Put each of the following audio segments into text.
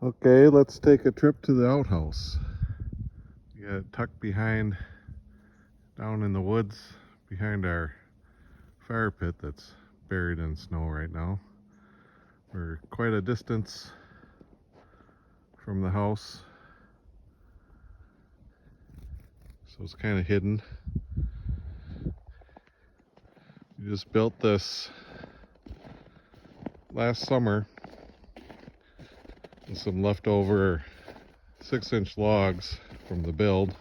Okay, let's take a trip to the outhouse. We got it tucked behind, down in the woods, behind our fire pit that's buried in snow right now. We're quite a distance from the house, so it's kind of hidden. We just built this last summer with some leftover 6-inch logs from the build.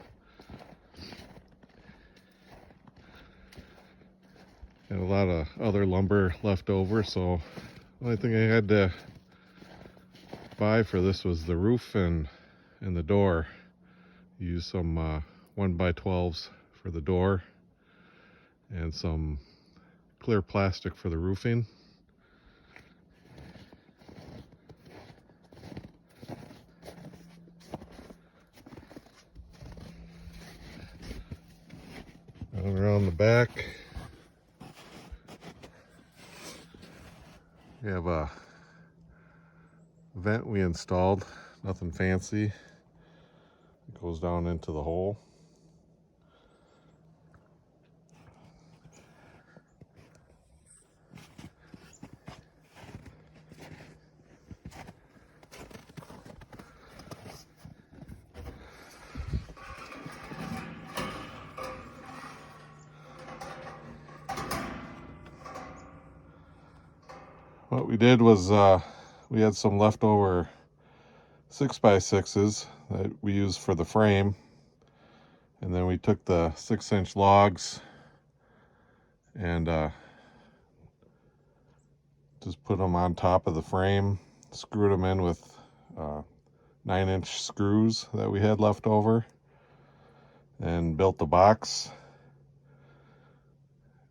Had a lot of other lumber left over, so the only thing I had to buy for this was the roof and the door. Used some 1x12s for the door and some clear plastic for the roofing. And around the back, we have a vent we installed, nothing fancy. It goes down into the hole. What we did was we had some leftover 6x6s that we used for the frame, and then we took the 6-inch logs and just put them on top of the frame, screwed them in with 9-inch screws that we had left over, and built the box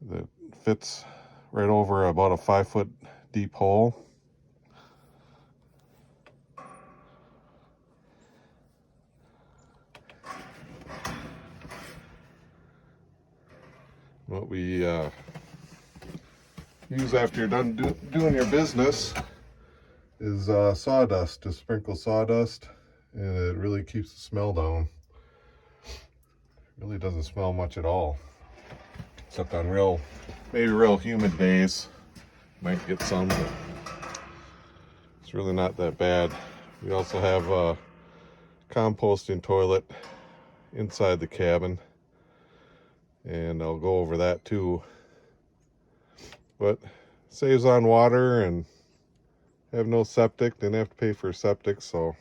that fits right over about a 5-foot deep hole. What we use after you're done doing your business is sawdust, to sprinkle sawdust, and it really keeps the smell down. It really doesn't smell much at all, except on maybe real humid days. Might get some, but it's really not that bad. We also have a composting toilet inside the cabin, and I'll go over that too. But saves on water, and have no septic, didn't have to pay for septic, so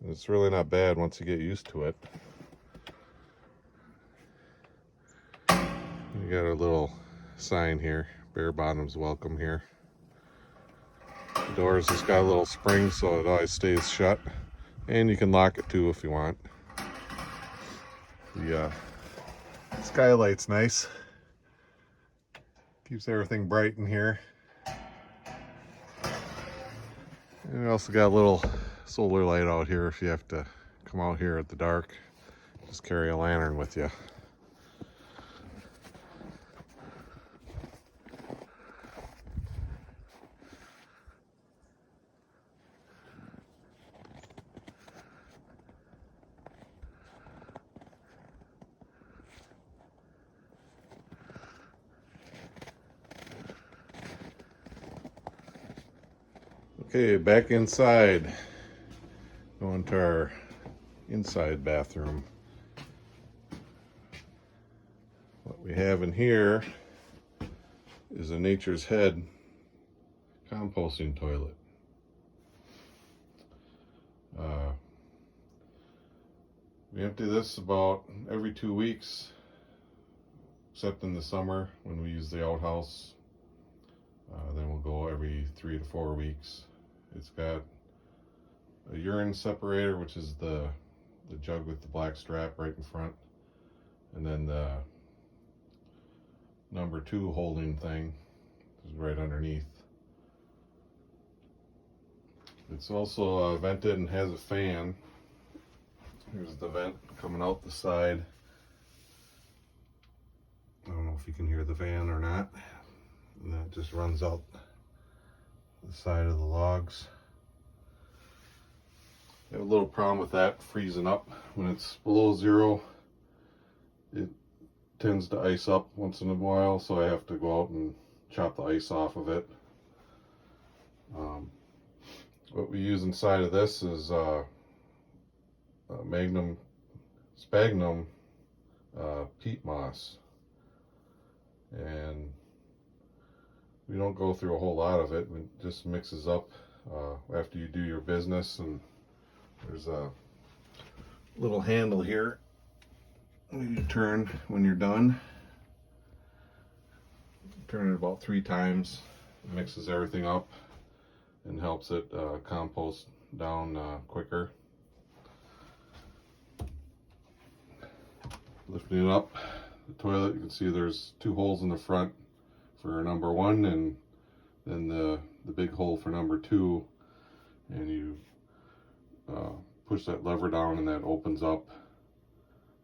it's really not bad once you get used to it. You got a little sign here, bare bottoms welcome here. The doors just got a little spring so it always stays shut, and you can lock it too if you want. The skylight's nice, keeps everything bright in here. And we also got a little solar light out here if you have to come out here at the dark. Just carry a lantern with you. Okay, back inside. Going to our inside bathroom. What we have in here is a Nature's Head composting toilet. We empty this about every 2 weeks, except in the summer when we use the outhouse. Then we'll go every 3 to 4 weeks. It's got a urine separator, which is the jug with the black strap right in front, and then the number 2 holding thing is right underneath. It's also vented and has a fan. Here's the vent coming out the side. I don't know if you can hear the fan or not. And that just runs out the side of the logs. have a little problem with that freezing up. When it's below 0, it tends to ice up once in a while, so I have to go out and chop the ice off of it. What we use inside of this is Magnum Sphagnum peat moss, and we don't go through a whole lot of it. It just mixes up after you do your business, and there's a little handle here you turn when you're done. Turn it about 3 times. It mixes everything up and helps it compost down quicker. Lifting it up, the toilet, you can see there's 2 holes in the front for number 1, and then the big hole for number 2, and you push that lever down and that opens up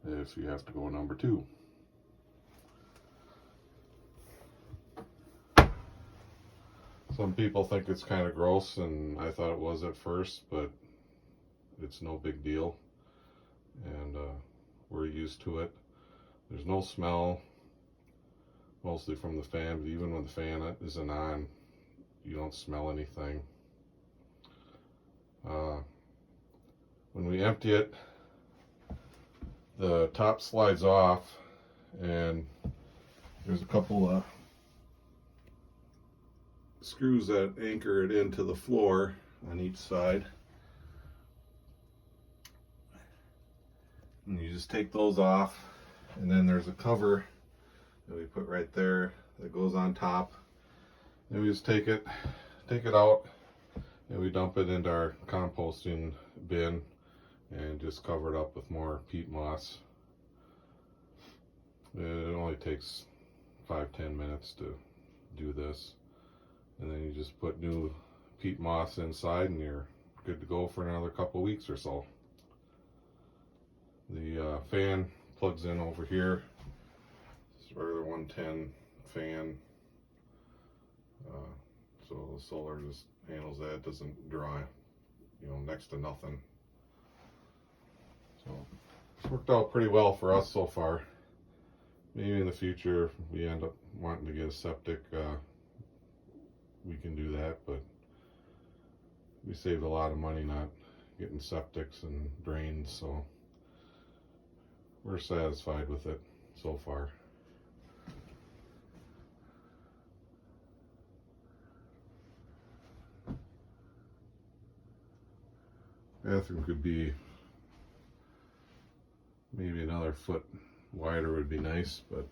if you have to go number 2. Some people think it's kind of gross, and I thought it was at first, but it's no big deal, and we're used to it. There's no smell, mostly from the fan, but even when the fan isn't on, you don't smell anything. When we empty it, the top slides off, and there's a couple of screws that anchor it into the floor on each side. And you just take those off, and then there's a cover that we put right there that goes on top. And we just take it out, and we dump it into our composting bin and just cover it up with more peat moss. It only takes 5-10 minutes to do this, and then you just put new peat moss inside and you're good to go for another couple weeks or so. The fan plugs in over here. It's a regular 110 fan, so the solar just handles that. It doesn't draw, next to nothing. So it's worked out pretty well for us so far. Maybe in the future, if we end up wanting to get a septic, we can do that, but we saved a lot of money not getting septics and drains, so we're satisfied with it so far. Bathroom could be maybe another foot wider would be nice, but